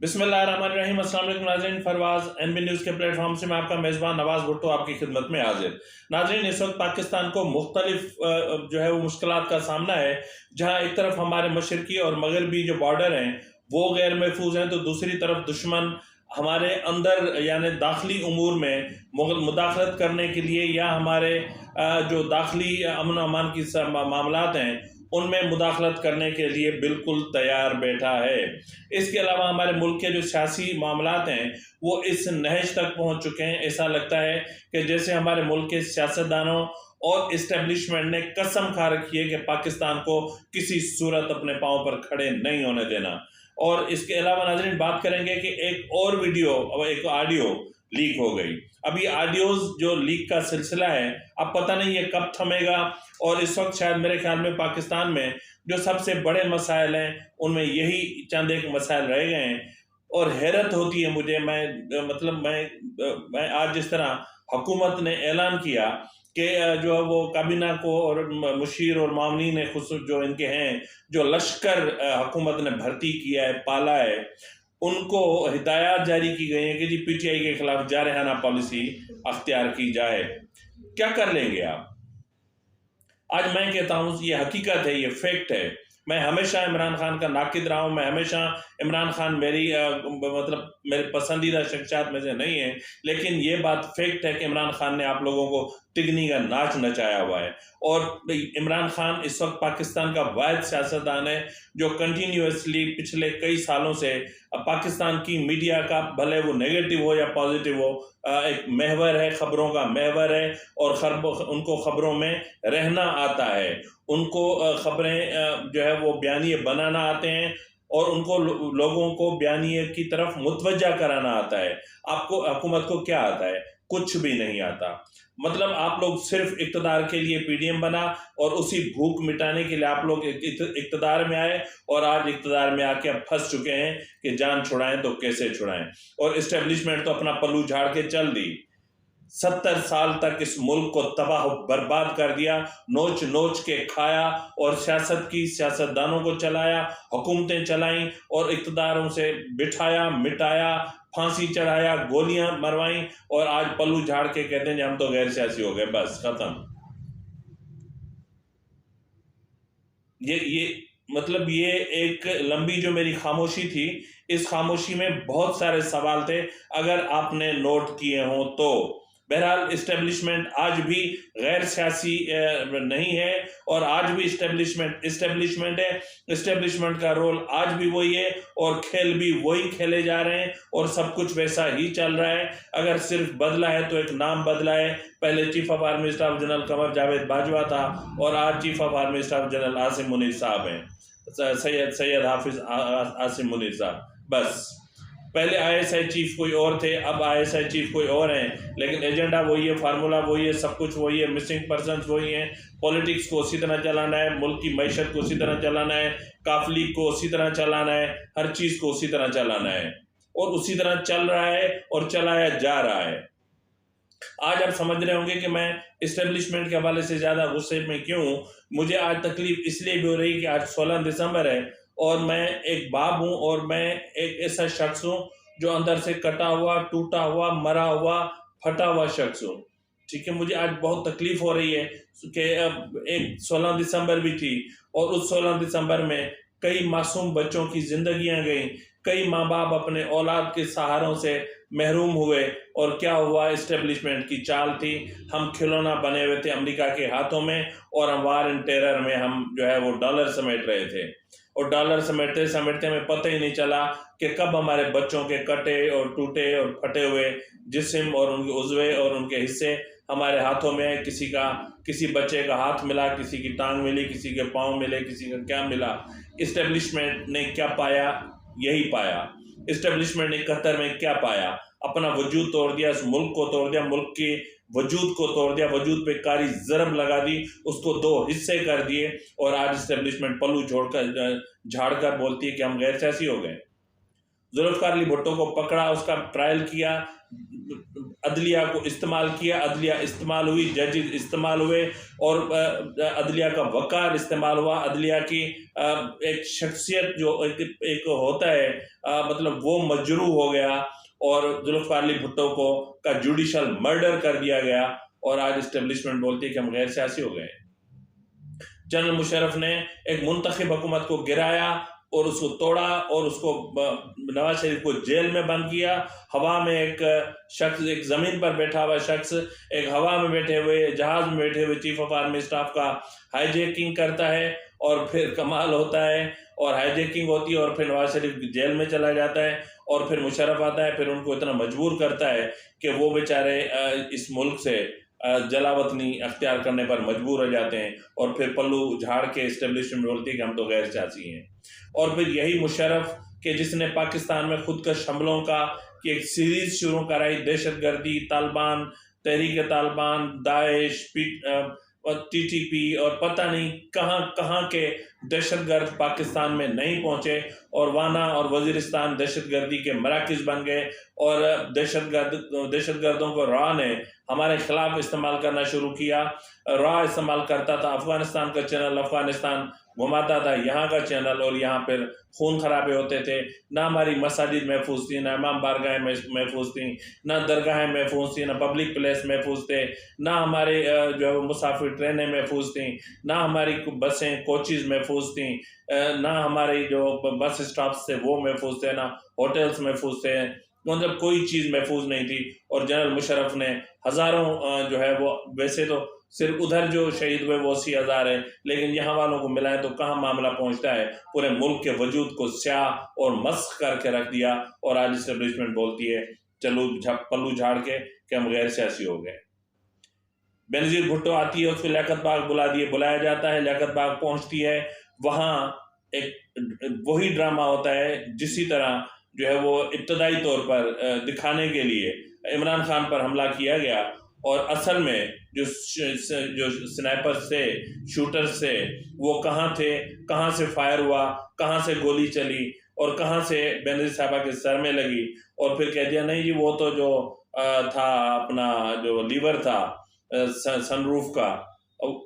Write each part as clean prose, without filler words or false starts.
बिस्मिल्लाहिर्रहमानिर्रहीम। अस्सलाम वालेकुम नाज़रीन, फरवाज एनबी न्यूज़ के प्लेटफॉर्म से मैं आपका मेज़बान नवाज़ भुट्टो आपकी खिदमत में हाजिर। नाज़रीन, इस वक्त पाकिस्तान को मुख्तलिफ जो है वो मुश्किलात का सामना है, जहाँ एक तरफ हमारे मशरकी और मगरबी जो बॉर्डर हैं वो गैर महफूज हैं, तो दूसरी तरफ दुश्मन हमारे अंदर यानी दाखिली उमूर में मुदाखलत करने के लिए या हमारे जो दाखिली अमन अमान की मामलात हैं उनमें मुदाखलत करने के लिए बिल्कुल तैयार बैठा है। इसके अलावा हमारे मुल्क के जो सियासी मामलात हैं वो इस नहज तक पहुंच चुके हैं। ऐसा लगता है कि जैसे हमारे मुल्क के सियासतदानों और इस्टेब्लिशमेंट ने कसम खा रखी है कि पाकिस्तान को किसी सूरत अपने पाँव पर खड़े नहीं होने देना। और इसके अलावा नाज़रीन बात करेंगे कि एक और वीडियो और एक ऑडियो लीक हो गई। अभी ऑडियोज जो लीक का सिलसिला है, अब पता नहीं ये कब थमेगा। और इस वक्त शायद मेरे ख्याल में पाकिस्तान में जो सबसे बड़े मसाइल हैं उनमें यही चंद एक मसाइल रह गए हैं। और हैरत होती है मुझे, मैं आज जिस तरह हुकूमत ने ऐलान किया कि जो है वो काबीना को और मुशीर और मामनी ने खुसूस जो इनके हैं जो लश्कर हुकूमत ने भर्ती किया है, पाला है, उनको हिदायत जारी की गई है कि जी पीटीआई के खिलाफ जारहाना पॉलिसी अख्तियार की जाए। क्या कर लेंगे आप? आज मैं कहता हूँ ये हकीकत है, ये फैक्ट है। मैं हमेशा इमरान खान का नाकिद रहा हूँ। मैं हमेशा इमरान खान मेरे पसंदीदा शख्सियत में से नहीं है, लेकिन ये बात फैक्ट है कि इमरान खान ने आप लोगों को तिगनी का नाच नचाया हुआ है। और इमरान खान इस वक्त पाकिस्तान का वाहिद सियासतदान है जो कंटिन्यूसली पिछले कई सालों से पाकिस्तान की मीडिया का, भले वो नेगेटिव हो या पॉजिटिव हो, एक महवर है, खबरों का महवर है। और उनको खबरों में रहना आता है, उनको खबरें जो है वो बयानिए बनाना आते हैं और उनको लोगों को बयानिए की तरफ मुतवज्जा कराना आता है। आपको हुकूमत को क्या आता है? कुछ भी नहीं आता। मतलब आप लोग सिर्फ इक़्तिदार के लिए पीडीएम बना और उसी भूख मिटाने के लिए आप लोग इक़्तिदार में आए और आज इक़्तिदार में आके अब फंस चुके हैं कि जान छुड़ाएं तो कैसे छुड़ाएं। और इस्टेब्लिशमेंट तो अपना पल्लू झाड़ के चल दी। 70 साल तक इस मुल्क को तबाह बर्बाद कर दिया, नोच नोच के खाया और सियासतदानों को चलाया, हुकूमतें चलाईं और इक़्तिदारों से बिठाया, मिटाया, फांसी चढ़ाया, गोलियां मरवाई और आज पल्लू झाड़ के कहते हैं हम तो गैर सियासी हो गए, बस खत्म। ये एक लंबी जो मेरी खामोशी थी, इस खामोशी में बहुत सारे सवाल थे, अगर आपने नोट किए हों तो। बहरहाल इस्टेब्लिशमेंट आज भी गैर सियासी नहीं है और आज भी इस्टेब्लिशमेंट है। इस्टेब्लिशमेंट का रोल आज भी वही है और खेल भी वही खेले जा रहे हैं और सब कुछ वैसा ही चल रहा है। अगर सिर्फ बदला है तो एक नाम बदला है। पहले chief of army staff general Qamar Javed Bajwa था और आज chief of army staff general Asim Munir साहब हैं, सैयद हाफिज आसिम मुनीर साहब। बस पहले आईएसआई चीफ कोई और थे, अब आईएसआई चीफ कोई और हैं, लेकिन एजेंडा वही है, फार्मूला वही है, सब कुछ वही है, मिसिंग पर्सनस वही हैं। पॉलिटिक्स को उसी तरह चलाना है, मुल्क की मैशत को उसी तरह चलाना है, काफिली को उसी तरह चलाना है, हर चीज़ को उसी तरह चलाना है और उसी तरह चल रहा है और चलाया जा रहा है। आज आप समझ रहे होंगे कि मैं इस्टेब्लिशमेंट के हवाले से ज़्यादा गुस्से में क्यों हूँ। मुझे आज तकलीफ इसलिए भी हो रही कि आज 16 दिसंबर है और मैं एक बाप हूँ और मैं एक ऐसा शख्स हूँ जो अंदर से कटा हुआ, टूटा हुआ, मरा हुआ, फटा हुआ शख्स हूँ। ठीक है, मुझे आज बहुत तकलीफ हो रही है कि अब एक 16 दिसंबर भी थी और उस 16 दिसंबर में कई मासूम बच्चों की जिंदगियां गई, कई माँ बाप अपने औलाद के सहारों से महरूम हुए। और क्या हुआ? इस्टेब्लिशमेंट की चाल थी, हम खिलौना बने हुए थे अमेरिका के हाथों में और हम वार एंड टेरर में हम जो है वो डॉलर समेट रहे थे और डॉलर समेटते समेटते हमें पता ही नहीं चला कि कब हमारे बच्चों के कटे और टूटे और फटे हुए जिस्म और उनके उज़्वे और उनके हिस्से हमारे हाथों में। किसी बच्चे का हाथ मिला, किसी की टांग मिली, किसी के पाँव मिले, किसी का क्या मिला। इस्टेब्लिशमेंट ने क्या पाया? यही पाया। इस्टेब्लिशमेंट ने कतर में क्या पाया? अपना वजूद तोड़ दिया, इस मुल्क को तोड़ दिया, मुल्क के वजूद को तोड़ दिया, वजूद पे कारी ज़रब लगा दी, उसको 2 हिस्से कर दिए और आज इस्टेब्लिशमेंट पल्लू झाड़ कर बोलती है कि हम गैर सियासी हो गए। जुल्फ़िकार अली भुट्टो को पकड़ा, उसका ट्रायल किया, अदलिया को इस्तेमाल किया, अदलिया इस्तेमाल हुई, जजेस इस्तेमाल हुए और अदलिया का वक़ार इस्तेमाल हुआ, अदलिया की एक शख्सियत जो एक होता है मतलब वो मजरूह हो गया और जुल्फ़िकार अली भुट्टो को का जुडिशल मर्डर कर दिया गया और आज इस्टेब्लिशमेंट बोलती है कि हम गैर सियासी हो गए। जनरल मुशर्रफ ने एक मुंतखब हुकूमत को गिराया और उसको तोड़ा और उसको नवाज शरीफ को जेल में बंद किया। हवा में एक शख्स, एक ज़मीन पर बैठा हुआ शख्स एक हवा में बैठे हुए जहाज़ में बैठे हुए चीफ ऑफ आर्मी स्टाफ का हाईजैकिंग करता है और फिर कमाल होता है और हाईजैकिंग होती है और फिर नवाज शरीफ जेल में चला जाता है और फिर मुशर्रफ आता है, फिर उनको इतना मजबूर करता है कि वो बेचारे इस मुल्क से जलावतनी अख्तियार करने पर मजबूर हो जाते हैं और फिर पल्लू झाड़ के इस्टेब्लिशमेंट बोलती है कि हम तो गैर सियासी हैं। और फिर यही मुशर्रफ के जिसने पाकिस्तान में खुदकश हमलों का की एक सीरीज शुरू कराई, दहशतगर्दी, तालिबान, तहरीक तालिबान, दाइश, TTP और पता नहीं कहाँ कहाँ के दहशतगर्द पाकिस्तान में नहीं पहुँचे और वाना और वजीरिस्तान दहशतगर्दी के मराकज़ बन गए और दहशतगर्दों को रॉ ने हमारे खिलाफ इस्तेमाल करना शुरू किया। रॉ इस्तेमाल करता था अफ़गानिस्तान का चैनल, अफ़गानिस्तान घुमाता था यहाँ का चैनल और यहाँ फिर खून खराबे होते थे। ना हमारी मसाजिद महफूज थी, ना इमाम बारगाहें महफूज थी, ना दरगाहें महफूज थी, ना पब्लिक प्लेस महफूज थे, ना हमारे जो है मुसाफिर ट्रेनें महफूज थी, ना हमारी बसें कोचेज़ महफूज थी, ना हमारी जो बस स्टॉप्स थे वो महफूज थे, ना होटल्स महफूज थे, मतलब कोई चीज़ महफूज नहीं थी। और जनरल मुशर्रफ ने हज़ारों जो है वो, वैसे तो सिर्फ उधर जो शहीद हुए वो 80,000 है, लेकिन यहाँ वालों को मिला है तो कहाँ मामला पहुँचता है, पूरे मुल्क के वजूद को स्याह और मस्ख करके रख दिया और आज इस्टेब्लिशमेंट बोलती है चलो पल्लू झाड़ के कि हम गैर सियासी हो गए। बेनज़ीर भुट्टो आती है, उसको लियाकत बाग बुलाया जाता है, लियाकत बाग पहुँचती है, वहाँ एक वही ड्रामा होता है जिसी तरह जो है वो इब्तदाई तौर पर दिखाने के लिए इमरान खान पर हमला किया गया और असल में जो स्नाइपर से, शूटर से, वो कहाँ थे, कहाँ से फायर हुआ, कहाँ से गोली चली और कहाँ से बेनज़ीर साहबा के सर में लगी और फिर कह दिया नहीं जी वो तो जो था अपना जो लीवर था सनरूफ का,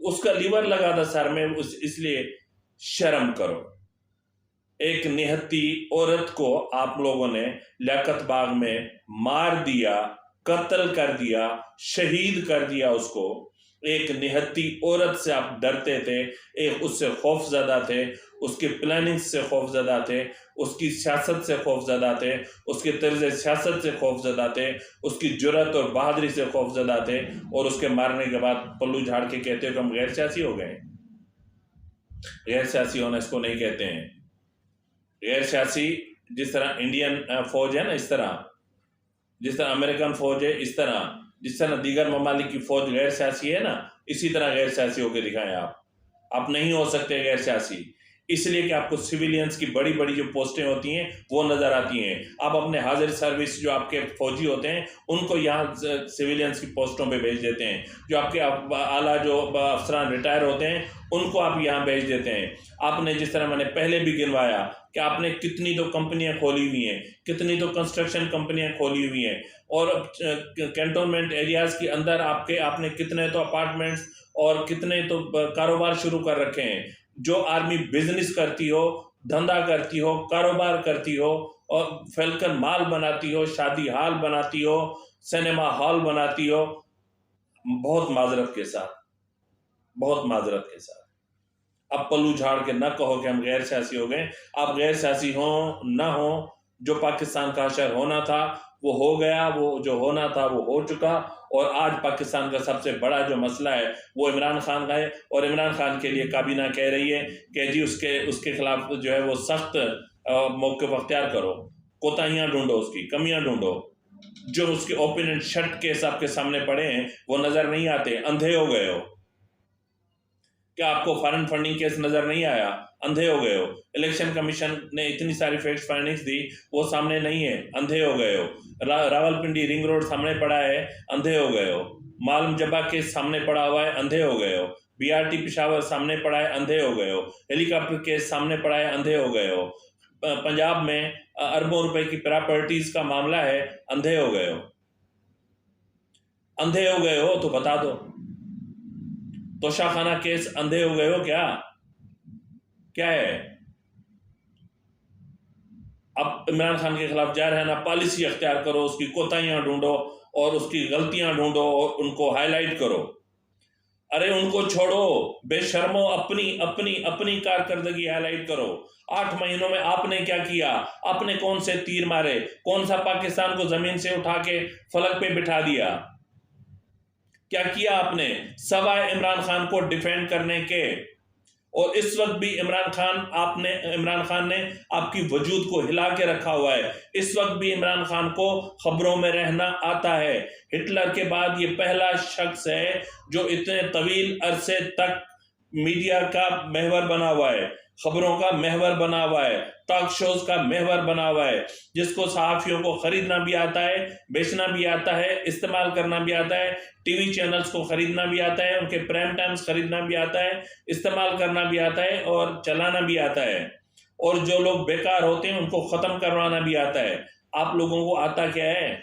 उसका लीवर लगा था सर में, इसलिए शर्म करो। एक निहत्ती औरत को आप लोगों ने लियाकत बाग में मार दिया, कत्ल कर दिया, शहीद कर दिया उसको। एक निहत्ती औरत से आप डरते थे, एक उससे खौफजदा थे, उसकी प्लानिंग से खौफजदा थे, उसकी सियासत से खौफजदा थे, उसके तर्ज सियासत से खौफजदा थे, उसकी जुर्रत और बहादुरी से खौफजदा थे और उसके मारने के बाद पल्लू झाड़ के कहते हो कि हम गैर सियासी हो गए। गैर सियासी होना इसको नहीं कहते हैं। गैर सियासी जिस तरह इंडियन फौज है ना, इस तरह जिस तरह अमेरिकन फौज है, इस तरह जिस तरह दीगर ममालिक की फौज गैर सियासी है ना, इसी तरह गैर सियासी होकर दिखाएं। आप नहीं हो सकते गैर सियासी, इसलिए कि आपको सिविलियंस की बड़ी बड़ी जो पोस्टें होती हैं वो नज़र आती हैं। आप अपने हाजिर सर्विस जो आपके फौजी होते हैं उनको यहाँ सिविलियंस की पोस्टों पे भेज देते हैं, जो आपके आला जो अफसरान रिटायर होते हैं उनको आप यहाँ भेज देते हैं। आपने जिस तरह मैंने पहले भी गिनवाया कि आपने कितनी तो कंपनियां खोली हुई हैं, कितनी तो कंस्ट्रक्शन कंपनियां खोली हुई हैं और कैंटोनमेंट एरियाज़ के अंदर आपने कितने तो अपार्टमेंट्स और कितने तो कारोबार शुरू कर रखे हैं। जो आर्मी बिजनेस करती हो, धंधा करती हो, कारोबार करती हो और फैलकर माल बनाती हो, शादी हाल बनाती हो, सिनेमा हॉल बनाती हो, बहुत माजरत के साथ, बहुत माजरत के साथ अब पल्लू झाड़ के ना कहो कि हम गैर सियासी हो गए। आप गैर सियासी हो ना हो, जो पाकिस्तान का शहर होना था वो हो गया, वो जो होना था वो हो चुका और आज पाकिस्तान का सबसे बड़ा जो मसला है वो इमरान खान का है और इमरान खान के लिए काबीना कह रही है कि जी उसके खिलाफ जो है वो सख्त मौक़िफ़ अख्तियार करो, कोताहियाँ ढूंढो, उसकी कमियाँ ढूंढो। जो उसके ओपिनियन शर्ट केस आपके सामने पड़े हैं वो नज़र नहीं आते, अंधे हो गए हो क्या? आपको फॉरेन फंडिंग केस नज़र नहीं आया, अंधे हो गए हो। इलेक्शन कमीशन ने इतनी सारी फैक्ट फाइंडिंग्स दी, वो सामने नहीं है, अंधे हो गए हो। रावलपिंडी रिंग रोड सामने पड़ा है, अंधे हो गए हो। मालूम जब्बा केस सामने पड़ा हुआ है, अंधे हो गए हो। BRT पिशावर सामने पड़ा है, अंधे हो गए हो। हेलीकॉप्टर केस सामने पड़ा है, अंधे हो गए हो। पंजाब में अरबों रुपए की प्रॉपर्टीज का मामला है, अंधे हो गए हो। अंधे हो गए हो तो बता दो। तोशाखाना केस, अंधे हो गए हो क्या? क्या है? अब इमरान खान के खिलाफ जा रहे हैं ना, पॉलिसी अख्तियार करो, उसकी कोताहियां ढूंढो और उसकी गलतियां ढूंढो और उनको हाईलाइट करो। अरे उनको छोड़ो, बेशर्मो, अपनी अपनी अपनी कारकर्दगी हाईलाइट करो। 8 महीनों में आपने क्या किया? आपने कौन से तीर मारे? कौन सा पाकिस्तान को जमीन से उठा के फलक पे बिठा दिया? क्या किया आपने सवाए इमरान खान को डिफेंड करने के? और इस वक्त भी इमरान खान ने आपकी वजूद को हिला के रखा हुआ है। इस वक्त भी इमरान खान को खबरों में रहना आता है। हिटलर के बाद ये पहला शख्स है जो इतने तवील अरसे तक मीडिया का महवर बना हुआ है, खबरों का महवर बना हुआ है, टॉक शोज का महवर बना हुआ है, जिसको सहाफियों को खरीदना भी आता है, बेचना भी आता है, इस्तेमाल करना भी आता है, टीवी चैनल्स को खरीदना भी आता है, उनके प्राइम टाइम्स खरीदना भी आता है, इस्तेमाल करना भी आता है और चलाना भी आता है। और जो लोग बेकार होते हैं उनको खत्म करवाना भी आता है। आप लोगों को आता क्या है?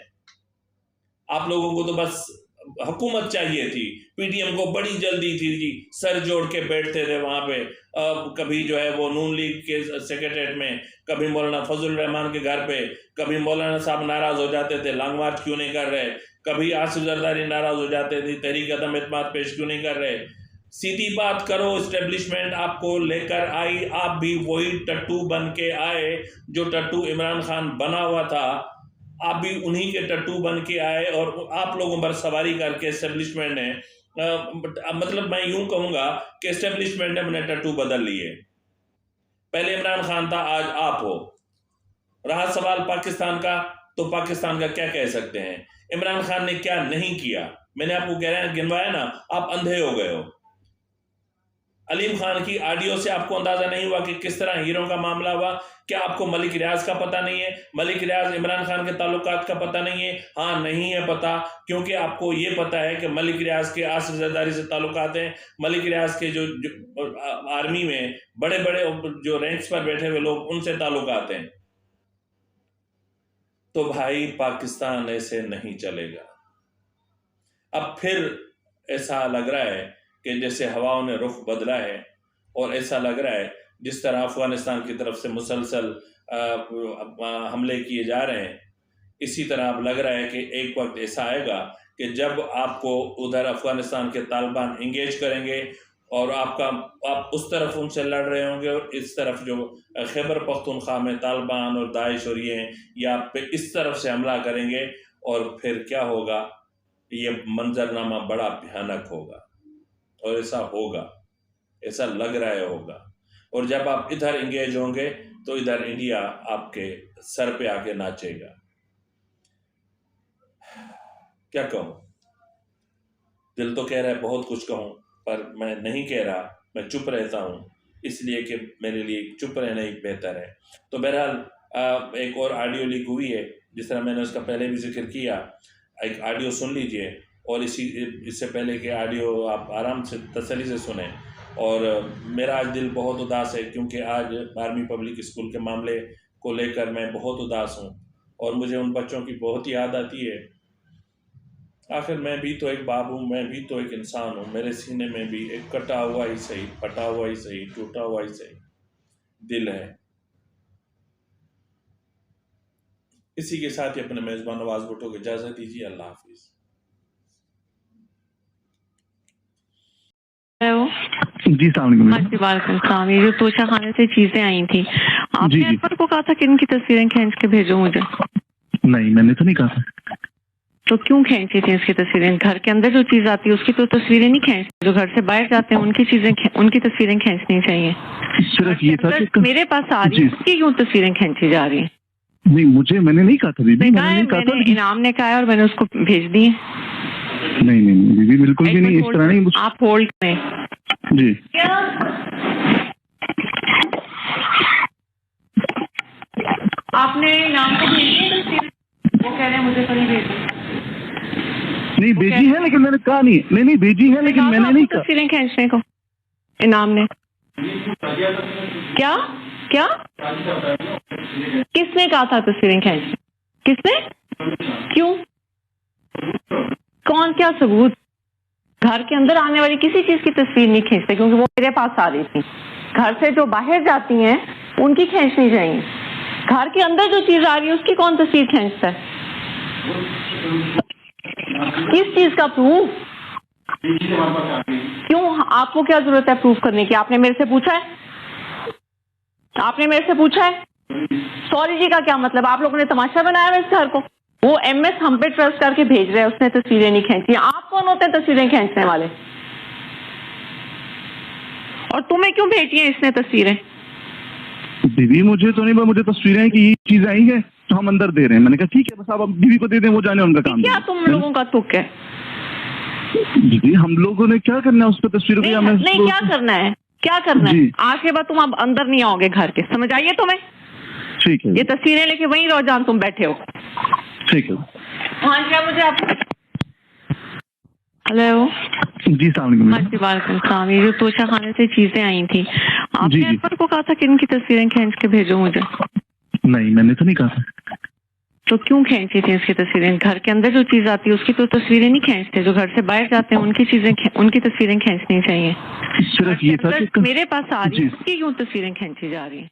आप लोगों को तो बस हुकूमत चाहिए थी। पीडीएम को बड़ी जल्दी थी जी, सर जोड़ के बैठते थे वहां पे। कभी जो है वो नून लीग के सेक्रेटरीट में, कभी मौलाना फजल रहमान के घर पे, कभी मौलाना साहब नाराज हो जाते थे, लॉन्ग मार्च क्यों नहीं कर रहे, कभी आसिफ जरदारी नाराज हो जाते थे, तहरीक अदम एतमाद पेश क्यों नहीं कर रहे। सीधी बात करो, एस्टेब्लिशमेंट आपको लेकर आई, आप भी वही टट्टू बन के आए जो टट्टू इमरान खान बना हुआ था। आप भी उन्हीं के टट्टू बन के आए और आप लोगों पर सवारी करके एस्टेब्लिशमेंट ने मतलब मैं यूं कहूंगा कि एस्टेब्लिशमेंट ने अपने टट्टू बदल लिए। पहले इमरान खान था, आज आप हो। रहा सवाल पाकिस्तान का, तो पाकिस्तान का क्या कह सकते हैं? इमरान खान ने क्या नहीं किया? मैंने आपको कह रहा है गिनवाया ना, आप अंधे हो गए हो। अलीम खान की ऑडियो से आपको अंदाजा नहीं हुआ कि किस तरह हीरो का मामला हुआ? क्या आपको मलिक रियाज का पता नहीं है? मलिक रियाज इमरान खान के ताल्लुकात का पता नहीं है? हाँ, नहीं है पता, क्योंकि आपको ये पता है कि मलिक रियाज के आसिफ जरदारी से ताल्लुकात हैं। मलिक रियाज के जो आर्मी में बड़े बड़े जो रैंक्स पर बैठे हुए लोग, उनसे ताल्लुकात हैं। तो भाई पाकिस्तान ऐसे नहीं चलेगा। अब फिर ऐसा लग रहा है कि जैसे हवाओं ने रुख बदला है और ऐसा लग रहा है जिस तरह अफगानिस्तान की तरफ से मुसलसल हमले किए जा रहे हैं, इसी तरह अब लग रहा है कि एक वक्त ऐसा आएगा कि जब आपको उधर अफगानिस्तान के तालिबान इंगेज करेंगे और आप उस तरफ उनसे लड़ रहे होंगे और इस तरफ जो खैबर पख्तूनख्वा में तालिबान और दाइश और ये आप पे इस तरफ से हमला करेंगे। और फिर क्या होगा? ये मंजरनामा बड़ा भयानक होगा और ऐसा होगा, ऐसा लग रहा है होगा। और जब आप इधर इंगेज होंगे तो इधर इंडिया आपके सर पे आके नाचेगा। क्या कहूं? दिल तो कह रहा है बहुत कुछ कहूं, पर मैं नहीं कह रहा, मैं चुप रहता हूं, इसलिए कि मेरे लिए चुप रहना ही बेहतर है। तो बहरहाल एक और ऑडियो लीक हुई है, जिस तरह मैंने उसका पहले भी जिक्र किया। एक ऑडियो सुन लीजिए और इससे पहले के ऑडियो आप आराम से तसल्ली से सुने। और मेरा आज दिल बहुत उदास है, क्योंकि आज आर्मी पब्लिक स्कूल के मामले को लेकर मैं बहुत उदास हूँ और मुझे उन बच्चों की बहुत याद आती है। आखिर मैं भी तो एक बाप हूँ, मैं भी तो एक इंसान हूँ। मेरे सीने में भी एक कटा हुआ ही सही, फटा हुआ ही सही, टूटा हुआ ही सही दिल है। इसी के साथ ही अपने मेजबान नवाज भुट्टो को इजाजत दीजिए। अल्लाह हाफिज। जी सलाम। ये जो तोशा खाने से चीजें आई थी, आपने अनवर को कहा था कि इनकी तस्वीरें खींच के भेजो मुझे? नहीं, मैंने तो नहीं कहा था। तो क्यों खींची थी इसकी तस्वीरें? घर के अंदर जो चीज आती है उसकी तो तस्वीरें नहीं खींचती, जो घर से बाहर जाते हैं उनकी तस्वीरें खींचनी चाहिए। सिर्फ ये था कि मेरे पास आ रही है, उसकी क्यों तस्वीरें खींची जा रही है? नहीं, मैंने नहीं कहा था दीदी, मैंने इनाम ने कहा है और मैंने उसको भेज दी है। नहीं दीदी, बिल्कुल भी नहीं, इस तरह नहीं। आप होल्ड करें जी। आपने नाम को भेज दिया? वो कह रहे हैं मुझे तो नहीं भेजी। नहीं भेजी है, लेकिन मैंने कहा नहीं भेजी है, लेकिन मैंने नहीं कहा तस्वीरें खींचने को इनाम ने। क्या क्या किसने कहा था तस्वीरें खींचने? किसने? क्यों? कौन क्या सबूत? घर के अंदर आने वाली किसी चीज की तस्वीर नहीं खींचते, क्योंकि वो मेरे पास आ रही थी। घर से जो बाहर जाती हैं उनकी खींचनी चाहिए। घर के अंदर जो चीज आ रही है उसकी कौन तस्वीर खींचता है? किस चीज का प्रूफ? क्यों? आपको क्या जरूरत है प्रूफ करने की? आपने मेरे से पूछा है? आपने मेरे से पूछा है? सॉरी जी का क्या मतलब? आप लोगों ने तमाशा बनाया है इस घर को। वो एमएस हम पे ट्रस्ट करके भेज रहे हैं, उसने तस्वीरें नहीं खींची। आप कौन होते हैं तस्वीरें खींचने वाले? और तुम्हें क्यों भेजी है इसने तस्वीरें? बीवी मुझे तो नहीं, मुझे तस्वीरें की ये चीज आई है तो हम अंदर दे रहे हैं। मैंने कहा ठीक है, बस आप बीवी को दे दें, वो जाने उनका काम। क्या तुम लोगों का तुक है? दीदी हम लोगों ने क्या करना है उस पर तस्वीरों की? नहीं क्या करना है? क्या करना है? आज के बाद तुम अब अंदर नहीं आओगे घर के, समझ आइए तुम्हें? ठीक है, ये तस्वीरें लेके वहीं रहो जहां तुम बैठे हो। ठीक है। हाँ जी, मुझे आप हेलो जी सलाम। हाँ जी वालेकुम सलाम। ये जो तोशा खाने से चीजें आई थी, आपने अनवर को कहा था कि इनकी तस्वीरें खींच के भेजो मुझे? नहीं मैंने तो नहीं कहा था। तो क्यों खींची थी इसकी तस्वीरें? घर के अंदर जो चीज आती है उसकी तो तस्वीरें नहीं खींचते, जो घर से बाहर जाते हैं उनकी तस्वीरें खींचनी चाहिए। सिर्फ ये था कि मेरे पास आ रही है, उसकी क्यों तस्वीरें खींची जा रही है?